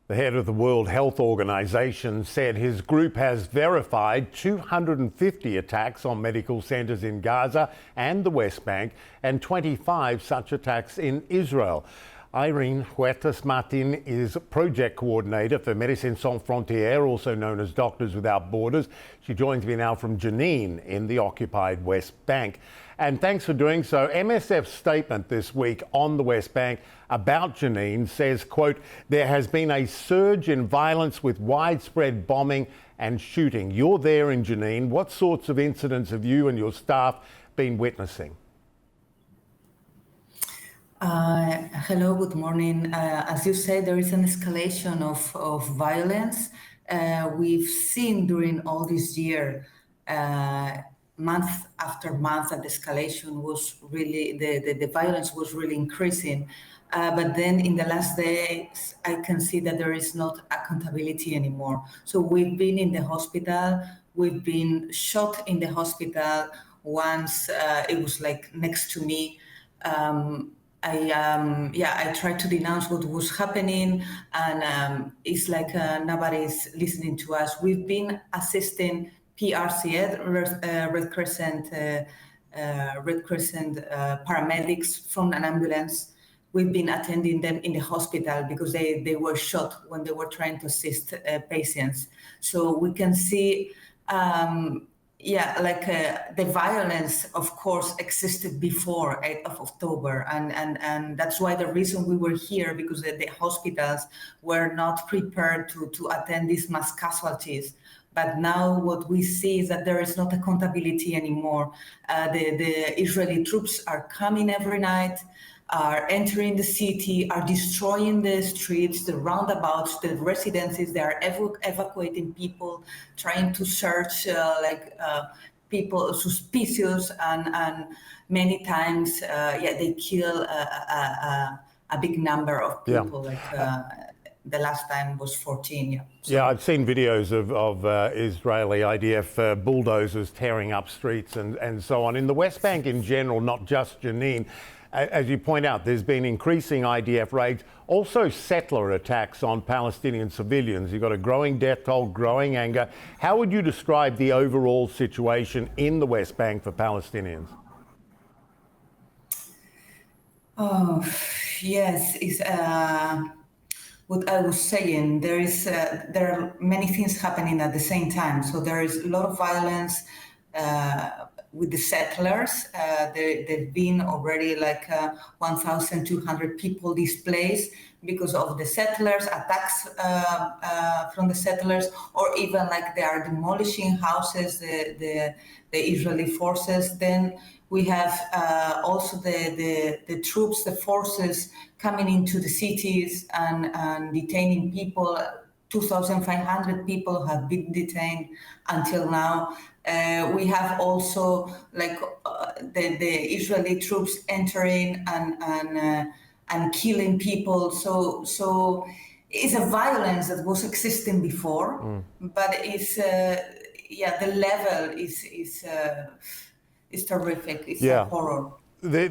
The head of the World Health Organization said his group has verified 250 attacks on medical centres in Gaza and the West Bank and 25 such attacks in Israel. Éirin Martin is project coordinator for Médecins Sans Frontières, also known as Doctors Without Borders. She joins me now from Jnin in the occupied West Bank. And thanks for doing so. MSF's statement this week on the West Bank about Jnin says, quote, there has been a surge in violence with widespread bombing and shooting. You're there in Jnin. What sorts of incidents have you and your staff been witnessing? Hello, good morning. As you say, there is an escalation of violence. We've seen during all this year, month after month, that the escalation was really, the violence was really increasing. But then in the last days, I can see that there is not accountability anymore. So we've been in the hospital, we've been shot in the hospital. Once it was like next to me. I tried to denounce what was happening, and it's like nobody's listening to us. We've been assisting PRCS, Red Crescent paramedics from an ambulance. We've been attending them in the hospital because they were shot when they were trying to assist patients. So we can see the violence, of course, existed before 8th of October. And that's why the reason we were here, because the hospitals were not prepared to attend these mass casualties. But now what we see is that there is not accountability anymore. The Israeli troops are coming every night, are entering the city, are destroying the streets, the roundabouts, the residences. They are evacuating people, trying to search people suspicious, and many times, they kill a big number of people. The last time was 14. I've seen videos of Israeli IDF bulldozers tearing up streets and so on. In the West Bank in general, not just Jnin, as you point out, there's been increasing IDF raids, also settler attacks on Palestinian civilians. You've got a growing death toll, growing anger. How would you describe the overall situation in the West Bank for Palestinians? Oh, yes, it's what I was saying. There are many things happening at the same time. So there is a lot of violence with the settlers. There've been already 1,200 people displaced because of the settlers, attacks from the settlers, or even they are demolishing houses, the Israeli forces. Then we have also the troops, the forces coming into the cities and detaining people. 2,500 people have been detained until now. We have also the Israeli troops entering and killing people. So it's a violence that was existing before, but it's the level is terrific. It's a horror.